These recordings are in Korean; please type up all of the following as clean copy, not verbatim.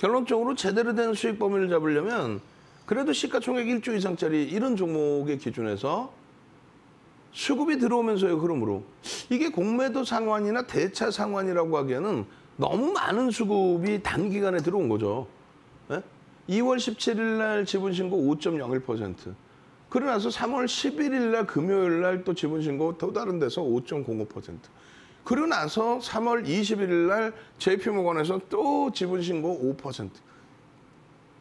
결론적으로 제대로 된 수익 범위를 잡으려면 그래도 시가총액 1조 이상짜리 이런 종목의 기준에서 수급이 들어오면서의 흐름으로 이게 공매도 상환이나 대차 상환이라고 하기에는 너무 많은 수급이 단기간에 들어온 거죠. 네? 2월 17일 날 지분신고 5.01%. 그러고 나서 3월 11일 날 금요일 날 또 지분신고 또 다른 데서 5.05%. 그러고 나서 3월 21일 날 JP모건에서 또 지분신고 5%.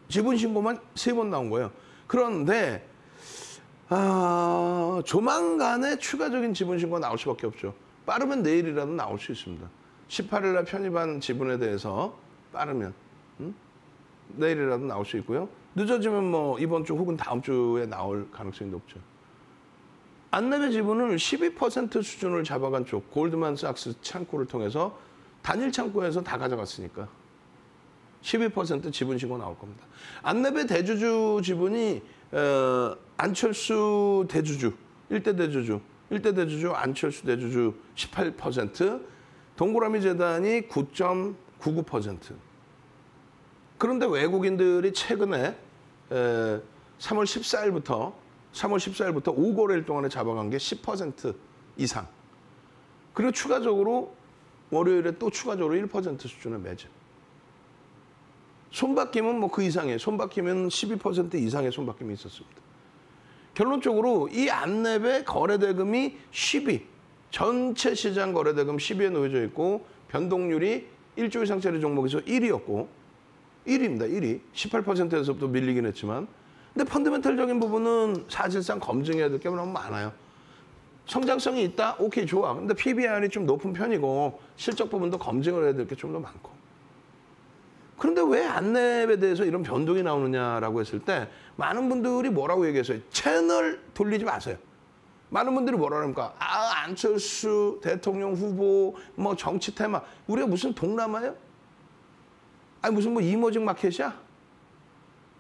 지분신고만 3번 나온 거예요. 그런데 조만간에 추가적인 지분신고가 나올 수밖에 없죠. 빠르면 내일이라도 나올 수 있습니다. 18일 날 편입한 지분에 대해서 빠르면 내일이라도 나올 수 있고요. 늦어지면 뭐 이번 주 혹은 다음 주에 나올 가능성이 높죠. 안내배 지분을 12% 수준을 잡아간 쪽 골드만삭스 창구를 통해서 단일 창구에서 다 가져갔으니까 12% 지분 신고 나올 겁니다. 안내배 대주주 지분이 안철수 대주주, 1대 대주주 안철수 대주주 18%, 동그라미 재단이 9.99%. 그런데 외국인들이 최근에 3월 14일부터 5거래일 동안에 잡아간 게 10% 이상. 그리고 추가적으로 월요일에 또 추가적으로 1% 수준의 매집. 손바뀜은 뭐 그 이상이에요. 손바뀜은 12% 이상의 손바뀜이 있었습니다. 결론적으로 이 안내배 거래대금이 10위, 전체 시장 거래대금 10위에 놓여져 있고 변동률이 1조 이상짜리 종목에서 1위였고 1위입니다. 1위. 18%에서부터 밀리긴 했지만 근데 펀더멘털적인 부분은 사실상 검증해야 될 게 너무 많아요. 성장성이 있다? 오케이, 좋아. 근데 PBR이 좀 높은 편이고 실적 부분도 검증을 해야 될 게 좀 더 많고. 그런데 왜 안내에 대해서 이런 변동이 나오느냐라고 했을 때 많은 분들이 뭐라고 얘기했어요? 채널 돌리지 마세요. 많은 분들이 뭐라 합니까? 안철수 대통령 후보, 뭐 정치 테마. 우리가 무슨 동남아예요? 아니 무슨 뭐 이머징 마켓이야?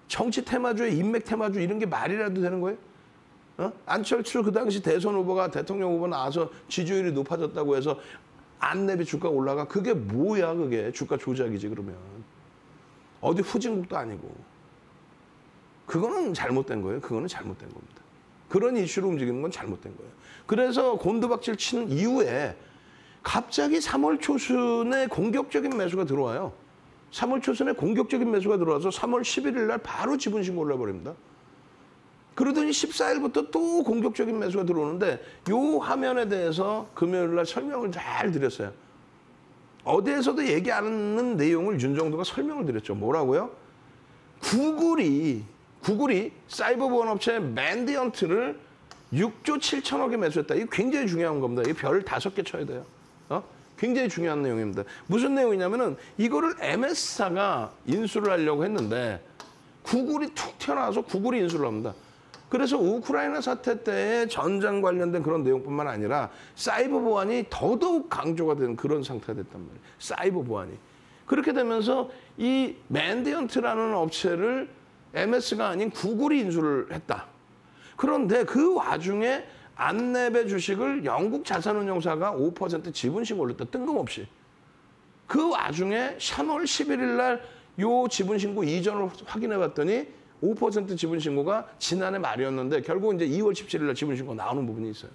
정치 테마주에 인맥 테마주 이런 게 말이라도 되는 거예요? 안철수 그 당시 대선 후보가 대통령 후보 나와서 지지율이 높아졌다고 해서 안내비 주가가 올라가? 그게 뭐야 그게? 주가 조작이지 그러면. 어디 후진국도 아니고. 그거는 잘못된 거예요. 그거는 잘못된 겁니다. 그런 이슈로 움직이는 건 잘못된 거예요. 그래서 곤두박질 치는 이후에 갑자기 3월 초순에 공격적인 매수가 들어와요. 3월 초순에 공격적인 매수가 들어와서 3월 11일 날 바로 지분신고 올라버립니다. 그러더니 14일부터 또 공격적인 매수가 들어오는데 이 화면에 대해서 금요일 날 설명을 잘 드렸어요. 어디에서도 얘기 안 하는 내용을 윤정도가 설명을 드렸죠. 뭐라고요? 구글이 사이버 보안업체 맨디언트를 6조 7천억에 매수했다. 이거 굉장히 중요한 겁니다. 이 별 5개 쳐야 돼요. 굉장히 중요한 내용입니다. 무슨 내용이냐면은 이거를 MS사가 인수를 하려고 했는데 구글이 툭 튀어나와서 구글이 인수를 합니다. 그래서 우크라이나 사태 때의 전장 관련된 그런 내용뿐만 아니라 사이버 보안이 더더욱 강조가 되는 그런 상태가 됐단 말이에요. 사이버 보안이. 그렇게 되면서 이 맨디언트라는 업체를 MS가 아닌 구글이 인수를 했다. 그런데 그 와중에 안내배 주식을 영국 자산운용사가 5% 지분씩 올렸다. 뜬금없이. 그 와중에 3월 11일 날 요 지분신고 이전을 확인해 봤더니 5% 지분신고가 지난해 말이었는데 결국 이제 2월 17일 날 지분신고 나오는 부분이 있어요.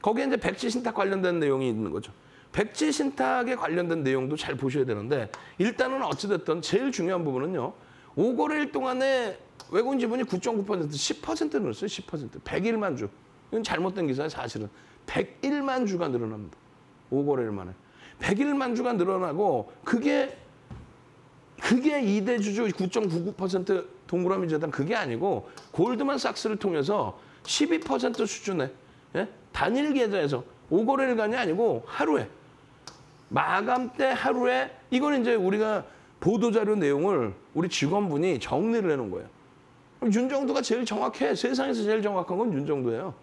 거기에 이제 백지신탁 관련된 내용이 있는 거죠. 백지신탁에 관련된 내용도 잘 보셔야 되는데 일단은 어찌됐든 제일 중요한 부분은요. 5거래일 동안에 외국인 지분이 9.9% 10% 늘었어요. 10%. 101만 주. 이건 잘못된 기사예요. 사실은. 101만 주가 늘어납니다. 5거래일 만에. 101만 주가 늘어나고 그게 2대 주주 9.99% 동그라미 재단 그게 아니고 골드만삭스를 통해서 12% 수준의 단일 계좌에서 5거래일간이 아니고 하루에 마감 때 하루에 이거는 이제 우리가 보도자료 내용을 우리 직원분이 정리를 해놓은 거예요. 윤정도가 제일 정확해. 세상에서 제일 정확한 건 윤정도예요.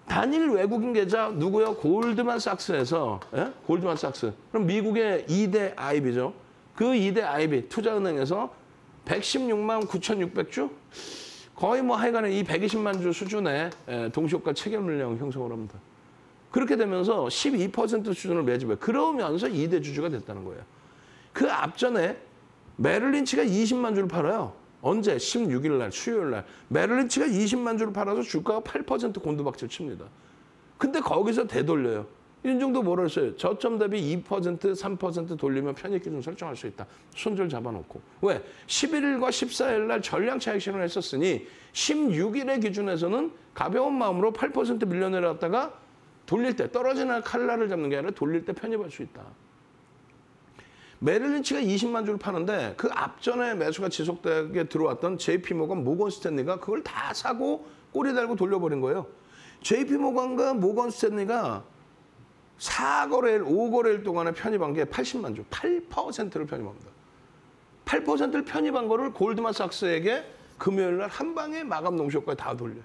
단일 외국인 계좌 누구요? 골드만삭스에서 골드만삭스. 그럼 미국의 2대 IB죠. 그 2대 IB 투자은행에서 116만 9,600주? 거의 뭐 하여간에 이 120만 주 수준의 동시효과 체결 물량 형성을 합니다. 그렇게 되면서 12% 수준을 매집해. 그러면서 2대 주주가 됐다는 거예요. 그 앞전에 메릴 린치가 20만 주를 팔아요. 언제? 16일 날, 수요일 날. 메릴 린치가 20만 주를 팔아서 주가가 8% 곤두박질 칩니다. 근데 거기서 되돌려요. 윤종도 뭐라 했어요? 저점 대비 2%, 3% 돌리면 편입 기준 설정할 수 있다. 손절 잡아놓고. 왜? 11일과 14일 날 전량 차익 실현을 했었으니 16일의 기준에서는 가벼운 마음으로 8% 밀려내렸다가 돌릴 때 떨어지는 칼날을 잡는 게 아니라 돌릴 때 편입할 수 있다. 메릴 린치가 20만 주를 파는데 그 앞전에 매수가 지속되게 들어왔던 JP모건, 모건 스탠리가 그걸 다 사고 꼬리 달고 돌려버린 거예요. JP모건과 모건 스탠리가 4거래일, 5거래일 동안에 편입한 게 80만 주, 8%를 편입합니다. 8%를 편입한 거를 골드만삭스에게 금요일 날 한 방에 마감 동시효과에 다 돌려요.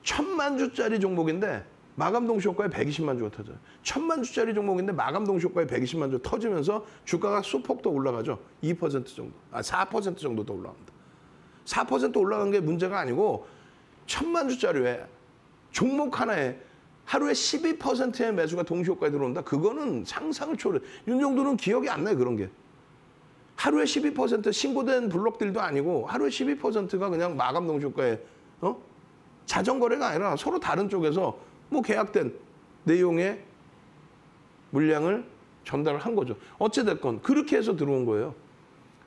1000만 주짜리 종목인데 마감 동시효과에 120만 주가 터져요. 1000만 주짜리 종목인데 마감 동시효과에 120만 주 터지면서 주가가 소폭 더 올라가죠. 2% 정도, 4% 정도 더 올라갑니다. 4% 올라간 게 문제가 아니고 1000만 주짜리 왜 종목 하나에 하루에 12%의 매수가 동시효과에 들어온다. 그거는 상상을 초월해. 윤정도는 기억이 안 나요, 그런 게. 하루에 12% 신고된 블록들도 아니고 하루에 12%가 그냥 마감 동시효과에 자전거래가 아니라 서로 다른 쪽에서 뭐 계약된 내용의 물량을 전달을 한 거죠. 어찌됐건 그렇게 해서 들어온 거예요.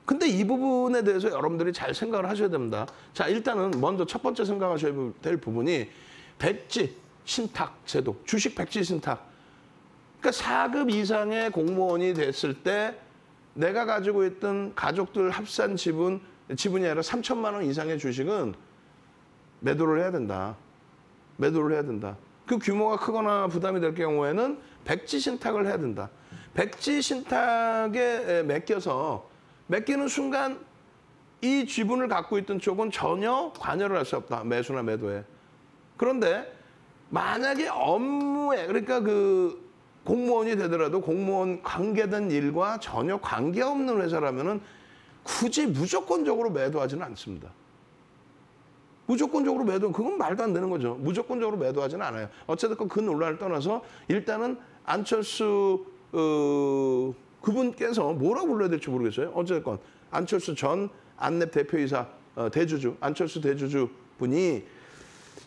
근데 이 부분에 대해서 여러분들이 잘 생각을 하셔야 됩니다. 자, 일단은 먼저 첫 번째 생각하셔야 될 부분이 백지 신탁 제도, 주식 백지 신탁. 그러니까 4급 이상의 공무원이 됐을 때 내가 가지고 있던 가족들 합산 지분이 아니라 3천만 원 이상의 주식은 매도를 해야 된다. 매도를 해야 된다. 그 규모가 크거나 부담이 될 경우에는 백지 신탁을 해야 된다. 백지 신탁에 맡기는 순간 이 지분을 갖고 있던 쪽은 전혀 관여를 할 수 없다. 매수나 매도에. 그런데 만약에 업무에, 그러니까 그 공무원이 되더라도 공무원 관계된 일과 전혀 관계없는 회사라면은 굳이 무조건적으로 매도하지는 않습니다. 무조건적으로 매도, 그건 말도 안 되는 거죠. 무조건적으로 매도하지는 않아요. 어쨌든 그 논란을 떠나서 일단은 안철수 그분께서 뭐라고 불러야 될지 모르겠어요. 어쨌든 안철수 전 안랩 대표이사 대주주, 안철수 대주주 분이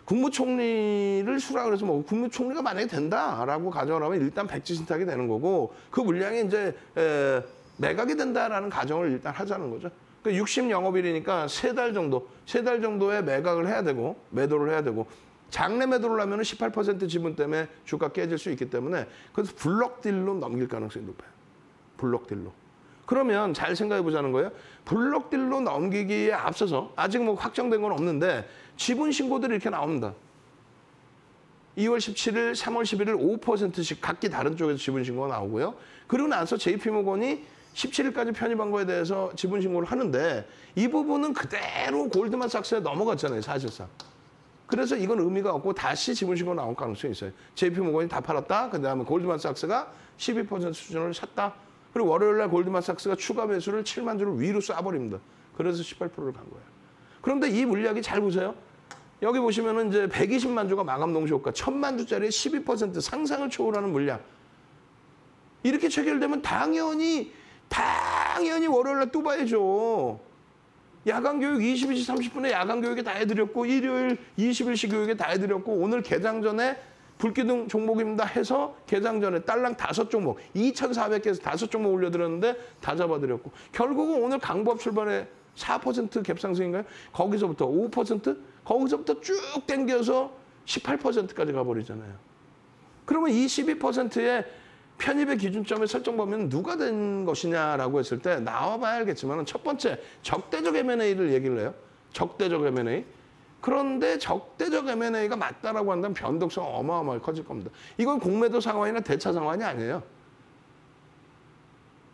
국무총리를 수락을 해서 뭐 국무총리가 만약에 된다라고 가정을 하면 일단 백지신탁이 되는 거고 그 물량이 이제 매각이 된다라는 가정을 일단 하자는 거죠. 그러니까 60 영업일이니까 3달 정도의 매각을 해야 되고 매도를 해야 되고 장내 매도를 하면 18% 지분 때문에 주가 깨질 수 있기 때문에 그래서 블록딜로 넘길 가능성이 높아요. 블록딜로. 그러면 잘 생각해 보자는 거예요. 블록딜로 넘기기에 앞서서 아직 뭐 확정된 건 없는데 지분 신고들이 이렇게 나옵니다. 2월 17일, 3월 11일 5%씩 각기 다른 쪽에서 지분 신고가 나오고요. 그리고 나서 JP모건이 17일까지 편입한 거에 대해서 지분 신고를 하는데 이 부분은 그대로 골드만삭스에 넘어갔잖아요, 사실상. 그래서 이건 의미가 없고 다시 지분 신고 나올 가능성이 있어요. JP모건이 다 팔았다. 그다음에 골드만삭스가 12% 수준을 샀다. 그리고 월요일 날 골드만삭스가 추가 매수를 7만 주를 위로 쏴버립니다. 그래서 18%를 간 거예요. 그런데 이 물량이 잘 보세요. 여기 보시면은 이제 120만 주가 마감 동시효과, 1000만 주짜리의 12% 상상을 초월하는 물량. 이렇게 체결되면 당연히 월요일 날 또 봐야죠. 야간 교육 22시 30분에 야간 교육에 다 해드렸고 일요일 20일씩 교육에 다 해드렸고 오늘 개장 전에 불기둥 종목입니다 해서 개장 전에 딸랑 5종목 2,400개에서 5종목 올려드렸는데 다 잡아드렸고 결국은 오늘 강보합 출발에 4% 갭상승인가요? 거기서부터 5%? 거기서부터 쭉 당겨서 18%까지 가버리잖아요. 그러면 이 12%의 편입의 기준점에 설정보면 누가 된 것이냐라고 했을 때 나와봐야 알겠지만 첫 번째 적대적 M&A를 얘기를 해요. 적대적 M&A. 그런데 적대적 M&A가 맞다라고 한다면 변동성은 어마어마하게 커질 겁니다. 이건 공매도 상황이나 대차 상황이 아니에요.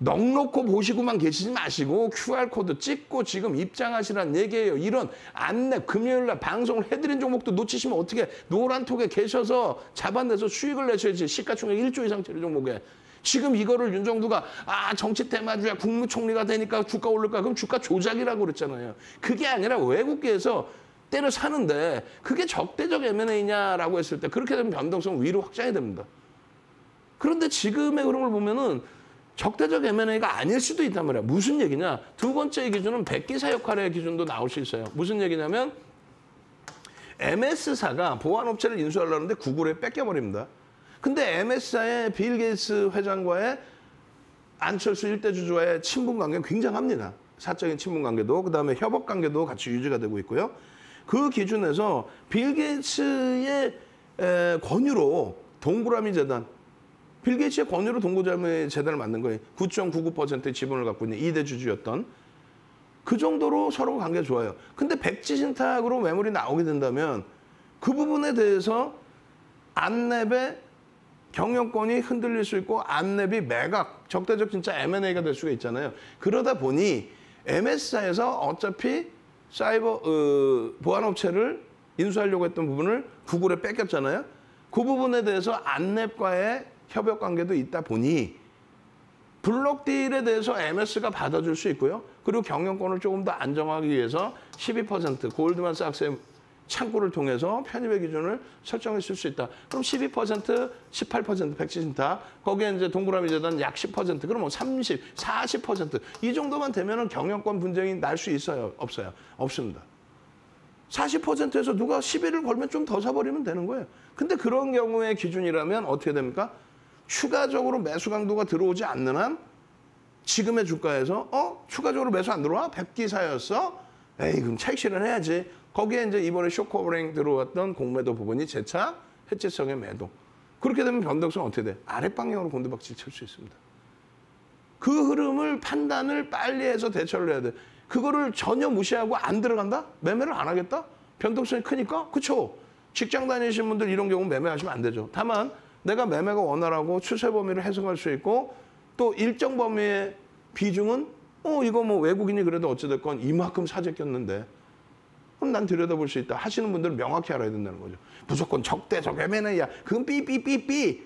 넉넉히 보시고만 계시지 마시고 QR코드 찍고 지금 입장하시라는 얘기예요. 이런 안내 금요일 날 방송을 해드린 종목도 놓치시면 어떻게 노란톡에 계셔서 잡아내서 수익을 내셔야지. 시가총액 1조 이상짜리 종목에. 지금 이거를 윤정두가 정치 테마주야 국무총리가 되니까 주가 오를까? 그럼 주가 조작이라고 그랬잖아요. 그게 아니라 외국계에서 때려 사는데 그게 적대적 M&A냐라고 했을 때 그렇게 되면 변동성 위로 확장이 됩니다. 그런데 지금의 흐름을 보면은 적대적 M&A가 아닐 수도 있단 말이야. 무슨 얘기냐? 두 번째 기준은 백기사 역할의 기준도 나올 수 있어요. 무슨 얘기냐면 MS사가 보안업체를 인수하려는데 구글에 뺏겨버립니다. 근데 MS사의 빌 게이츠 회장과의 안철수 일대 주주와의 친분 관계는 굉장합니다. 사적인 친분 관계도 그다음에 협업 관계도 같이 유지가 되고 있고요. 그 기준에서 빌 게이츠의 권유로 동그라미 재단, 빌 게이츠의 권유로 동그라미 재단을 만든 거예요. 9.99%의 지분을 갖고 있는 2대 주주였던. 그 정도로 서로 관계가 좋아요. 근데 백지 신탁으로 매물이 나오게 된다면 그 부분에 대해서 안랩의 경영권이 흔들릴 수 있고 안랩이 매각, 적대적 진짜 M&A가 될 수가 있잖아요. 그러다 보니 MS사에서 어차피 사이버 보안업체를 인수하려고 했던 부분을 구글에 뺏겼잖아요. 그 부분에 대해서 안랩과의 협력 관계도 있다 보니 블록딜에 대해서 MS가 받아줄 수 있고요. 그리고 경영권을 조금 더 안정하기 위해서 12% 골드만삭스의 창구를 통해서 편입의 기준을 설정했을 수 있다. 그럼 12%, 18% 백지신탁, 거기에 이제 동그라미 재단 약 10%, 그럼 뭐 30, 40%. 이 정도만 되면은 경영권 분쟁이 날 수 있어요? 없어요? 없습니다. 40%에서 누가 11을 걸면 좀 더 사버리면 되는 거예요. 근데 그런 경우의 기준이라면 어떻게 됩니까? 추가적으로 매수 강도가 들어오지 않는 한 지금의 주가에서 추가적으로 매수 안 들어와? 백기사였어? 에이, 그럼 차익 실현해야지. 거기에 이제 이번에 쇼커버링 들어왔던 공매도 부분이 재차 해체성의 매도. 그렇게 되면 변동성 어떻게 돼? 아랫방향으로 곤두박질 칠 수 있습니다. 그 흐름을 판단을 빨리 해서 대처를 해야 돼. 그거를 전혀 무시하고 안 들어간다? 매매를 안 하겠다? 변동성이 크니까? 그렇죠. 직장 다니시는 분들 이런 경우 매매하시면 안 되죠. 다만 내가 매매가 원활하고 추세 범위를 해석할 수 있고 또 일정 범위의 비중은 이거 뭐 외국인이 그래도 어찌됐건 이만큼 사재 꼈는데 그럼 난 들여다볼 수 있다 하시는 분들은 명확히 알아야 된다는 거죠. 무조건 적대적 M&A야. 그건 삐삐삐삐.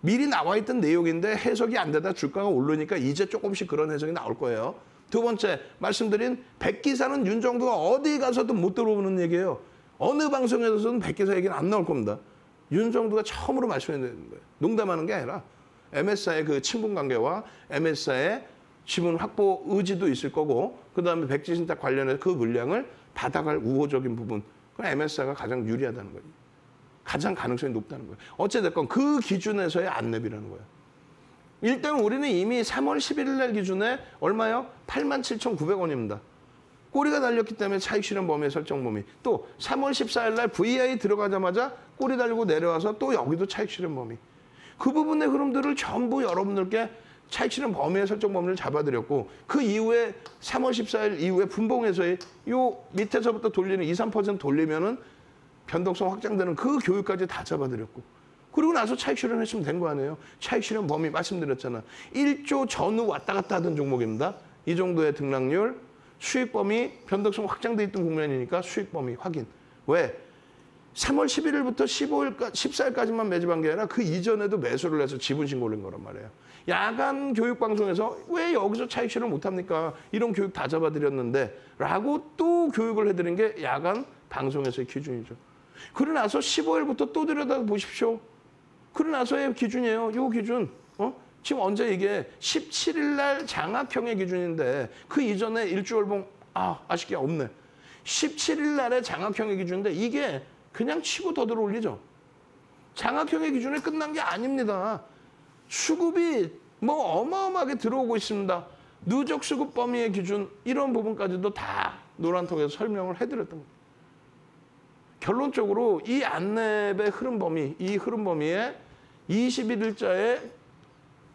미리 나와 있던 내용인데 해석이 안 되다 주가가 오르니까 이제 조금씩 그런 해석이 나올 거예요. 두 번째 말씀드린 백기사는 윤정두가 어디 가서도 못 들어오는 얘기예요. 어느 방송에서는 백기사 얘기는 안 나올 겁니다. 윤정두가 처음으로 말씀해야 되는 거예요. 농담하는 게 아니라 MS사의 그 친분 관계와 MS사의 지분 확보 의지도 있을 거고 그다음에 백지신탁 관련해서 그 물량을 받아갈 우호적인 부분. 그건 MS사가 가장 유리하다는 거예요. 가장 가능성이 높다는 거예요. 어찌됐건 그 기준에서의 안랩이라는 거예요. 일단 우리는 이미 3월 11일 날 기준에 얼마요? 87,900원입니다. 꼬리가 달렸기 때문에 차익 실현 범위 설정 범위. 또 3월 14일 날 VI 들어가자마자 꼬리 달리고 내려와서 또 여기도 차익 실현 범위. 그 부분의 흐름들을 전부 여러분들께 차익 실현 범위의 설정 범위를 잡아드렸고 그 이후에 3월 14일 이후에 분봉에서의 요 밑에서부터 돌리는 2, 3% 돌리면은 변동성 확장되는 그 교육까지 다 잡아드렸고 그리고 나서 차익 실현했으면 된 거 아니에요. 차익 실현 범위 말씀드렸잖아. 1조 전후 왔다 갔다 하던 종목입니다. 이 정도의 등락률, 수익 범위, 변동성 확장돼 있던 국면이니까 수익 범위 확인. 왜? 3월 11일부터 14일까지만 매집한 게 아니라 그 이전에도 매수를 해서 지분 신고를 한 거란 말이에요. 야간 교육 방송에서 왜 여기서 차익 실현 못합니까? 이런 교육 다 잡아드렸는데 라고 또 교육을 해드린 게 야간 방송에서의 기준이죠. 그러고 나서 15일부터 또 들여다보십시오. 그러고 나서의 기준이에요. 이 기준. 지금 언제 이게 17일 날 장악형의 기준인데 그 이전에 일주월봉 아쉽게 없네. 17일 날의 장악형의 기준인데 이게 그냥 치고 더 들어올리죠. 장악형의 기준이 끝난 게 아닙니다. 수급이 뭐 어마어마하게 들어오고 있습니다. 누적 수급 범위의 기준 이런 부분까지도 다 노란통에서 설명을 해드렸던 겁니다. 결론적으로 이 안랩의 흐름 범위, 이 흐름 범위에 21일자의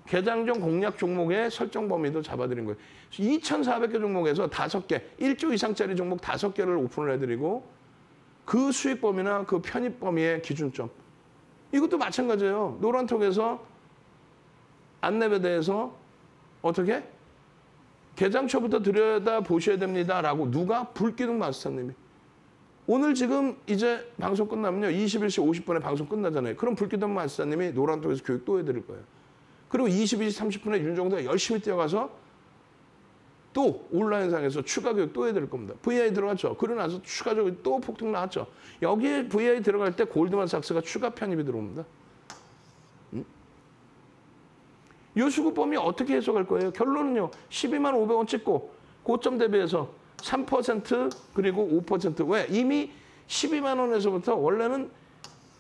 개장 전 공략 종목의 설정 범위도 잡아드린 거예요. 2,400개 종목에서 5개, 1조 이상짜리 종목 5개를 오픈을 해드리고 그 수익 범위나 그 편입 범위의 기준점. 이것도 마찬가지예요. 노란톡에서 안랩에 대해서 어떻게? 개장초부터 들여다보셔야 됩니다라고 누가? 불기둥 마스터님이. 오늘 지금 이제 방송 끝나면요. 21시 50분에 방송 끝나잖아요. 그럼 불기둥 마스터님이 노란톡에서 교육 또 해드릴 거예요. 그리고 22시 30분에 윤정도가 열심히 뛰어가서 또 온라인상에서 추가 교육 또 해드릴 겁니다. VI 들어갔죠. 그러고 나서 추가적으로 또 폭등 나왔죠. 여기에 VI 들어갈 때 골드만삭스가 추가 편입이 들어옵니다. 이 수급 범위 어떻게 해석할 거예요? 결론은요. 12만 500원 찍고 고점 대비해서 3% 그리고 5%. 왜? 이미 12만 원에서부터 원래는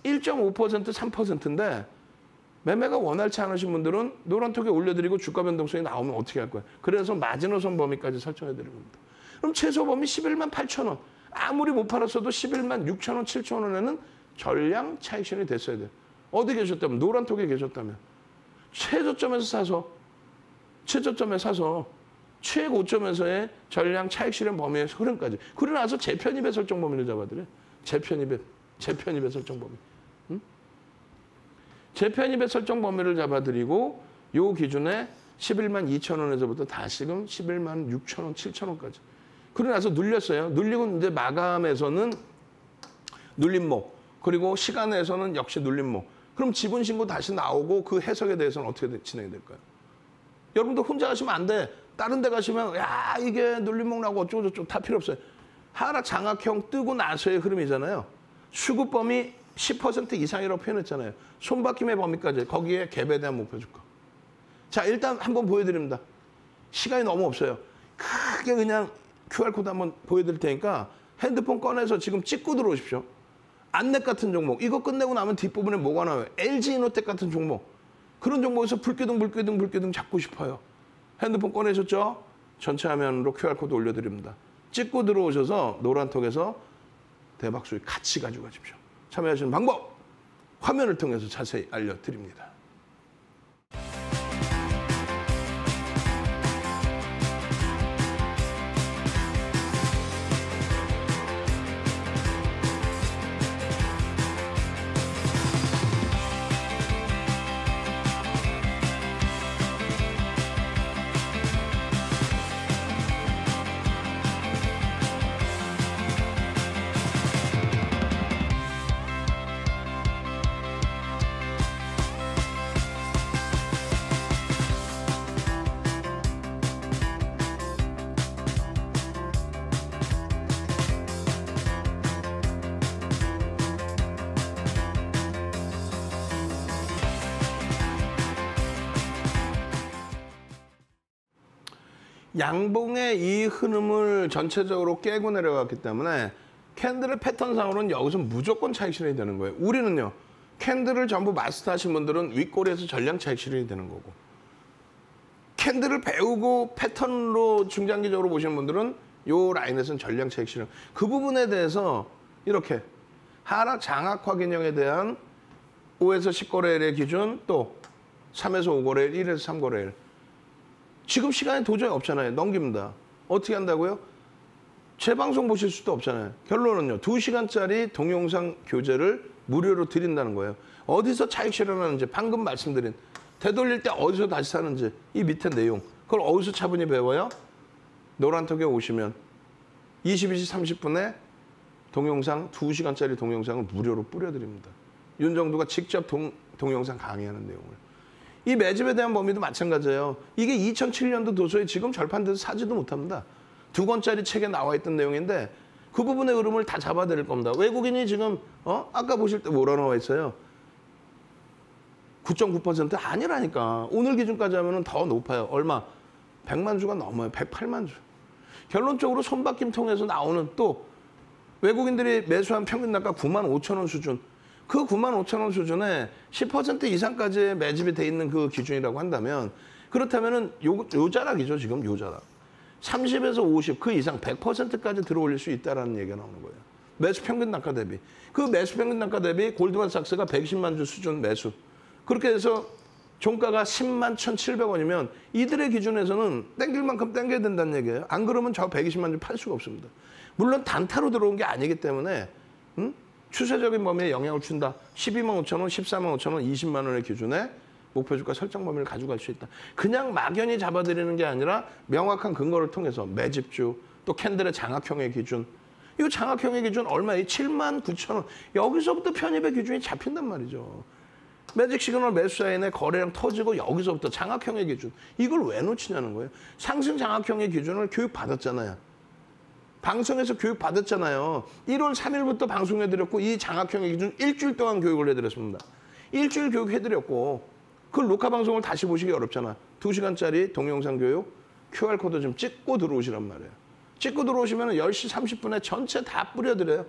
1.5% 3%인데 매매가 원활치 않으신 분들은 노란톡에 올려드리고 주가 변동성이 나오면 어떻게 할 거예요? 그래서 마지노선 범위까지 설정해드리는 겁니다. 그럼 최소 범위 11만 8천 원. 아무리 못 팔았어도 11만 6천 원, 7천 원에는 전량 차익 실현이 됐어야 돼요. 어디 계셨다면? 노란톡에 계셨다면. 최저점에서 사서 최고점에서의 전량 차익 실현 범위의 흐름까지. 그러고 나서 재편입의 설정 범위를 잡아드려요. 재편입의 설정 범위. 응? 재편입의 설정 범위를 잡아드리고 요 기준에 11만 2천 원에서부터 다시금 11만 6천 원, 7천 원까지. 그러고 나서 눌렸어요. 눌리고 이제 마감에서는 눌림목, 그리고 시간에서는 역시 눌림목. 그럼 지분신고 다시 나오고 그 해석에 대해서는 어떻게 진행이 될까요? 여러분들 혼자 가시면 안 돼. 다른 데 가시면 야 이게 눌림목 나고 어쩌고저쩌고 다 필요 없어요. 하락 장악형 뜨고 나서의 흐름이잖아요. 수급 범위 10% 이상이라고 표현했잖아요. 손바뀜의 범위까지 거기에 갭에 대한 목표 주가. 자 일단 한번 보여드립니다. 시간이 너무 없어요. 크게 그냥 QR코드 한번 보여드릴 테니까 핸드폰 꺼내서 지금 찍고 들어오십시오. 안넷 같은 종목. 이거 끝내고 나면 뒷부분에 뭐가 나와요? LG이노텍 같은 종목. 그런 종목에서 불기둥 잡고 싶어요. 핸드폰 꺼내셨죠? 전체 화면으로 QR코드 올려드립니다. 찍고 들어오셔서 노란톡에서 대박 수익 같이 가지고 가십시오. 참여하시는 방법 화면을 통해서 자세히 알려드립니다. 양봉의 이 흐름을 전체적으로 깨고 내려갔기 때문에 캔들의 패턴상으로는 여기서 무조건 차익 실현이 되는 거예요. 우리는요. 캔들을 전부 마스터하신 분들은 윗꼬리에서 전량 차익 실현이 되는 거고 캔들을 배우고 패턴으로 중장기적으로 보시는 분들은 요 라인에서는 전량 차익 실현. 그 부분에 대해서 이렇게 하락 장악 확인형에 대한 5에서 10거래일의 기준 또 3에서 5거래일, 1에서 3거래일. 지금 시간이 도저히 없잖아요. 넘깁니다. 어떻게 한다고요? 재방송 보실 수도 없잖아요. 결론은요. 2시간짜리 동영상 교재를 무료로 드린다는 거예요. 어디서 차익 실현하는지 방금 말씀드린 되돌릴 때 어디서 다시 사는지 이 밑에 내용. 그걸 어디서 차분히 배워요? 노란톡에 오시면 22시 30분에 동영상 2시간짜리 동영상을 무료로 뿌려드립니다. 윤정두가 직접 동영상 강의하는 내용을. 이 매집에 대한 범위도 마찬가지예요. 이게 2007년도 도서에 지금 절판돼서 사지도 못합니다. 2권짜리 책에 나와 있던 내용인데 그 부분의 흐름을 다 잡아드릴 겁니다. 외국인이 지금 아까 보실 때 뭐라 나와 있어요? 9.9% 아니라니까. 오늘 기준까지 하면 더 높아요. 얼마? 100만 주가 넘어요. 108만 주. 결론적으로 손바뀜 통해서 나오는 또 외국인들이 매수한 평균 단가 9만 5천 원 수준. 그 9만 5천 원 수준에 10% 이상까지 매집이 돼 있는 그 기준이라고 한다면 그렇다면은 요 자락이죠. 지금 요 자락. 30에서 50, 그 이상 100%까지 들어올릴 수 있다는 얘기가 나오는 거예요. 매수 평균 단가 대비. 그 매수 평균 단가 대비 골드만삭스가 110만 주 수준 매수. 그렇게 해서 종가가 10만 1,700원이면 이들의 기준에서는 땡길 만큼 땡겨야 된다는 얘기예요. 안 그러면 저 120만 주 팔 수가 없습니다. 물론 단타로 들어온 게 아니기 때문에 추세적인 범위에 영향을 준다. 12만 5천 원, 14만 5천 원, 20만 원의 기준에 목표 주가 설정 범위를 가져갈 수 있다. 그냥 막연히 잡아드리는 게 아니라 명확한 근거를 통해서 매집주, 또 캔들의 장악형의 기준. 이 장악형의 기준 얼마에? 7만 9천 원. 여기서부터 편입의 기준이 잡힌단 말이죠. 매직 시그널 매수 사인에 거래량 터지고 여기서부터 장악형의 기준. 이걸 왜 놓치냐는 거예요. 상승 장악형의 기준을 교육받았잖아요. 방송에서 교육받았잖아요. 1월 3일부터 방송해드렸고 이 장악형의 기준 일주일 동안 교육을 해드렸습니다. 일주일 교육해드렸고 그 녹화 방송을 다시 보시기 어렵잖아. 2시간짜리 동영상 교육 QR코드 좀 찍고 들어오시란 말이에요. 찍고 들어오시면 10시 30분에 전체 다 뿌려드려요.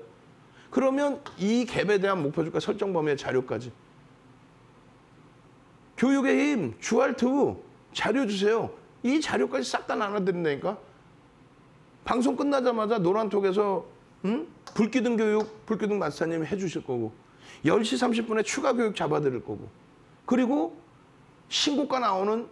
그러면 이 갭에 대한 목표주가 설정 범위의 자료까지. 교육의 힘, 주알투 자료 주세요. 이 자료까지 싹 다 나눠드린다니까. 방송 끝나자마자 노란톡에서 불기둥 교육, 불기둥 마스터님이 해주실 거고 10시 30분에 추가 교육 잡아드릴 거고 그리고 신고가 나오는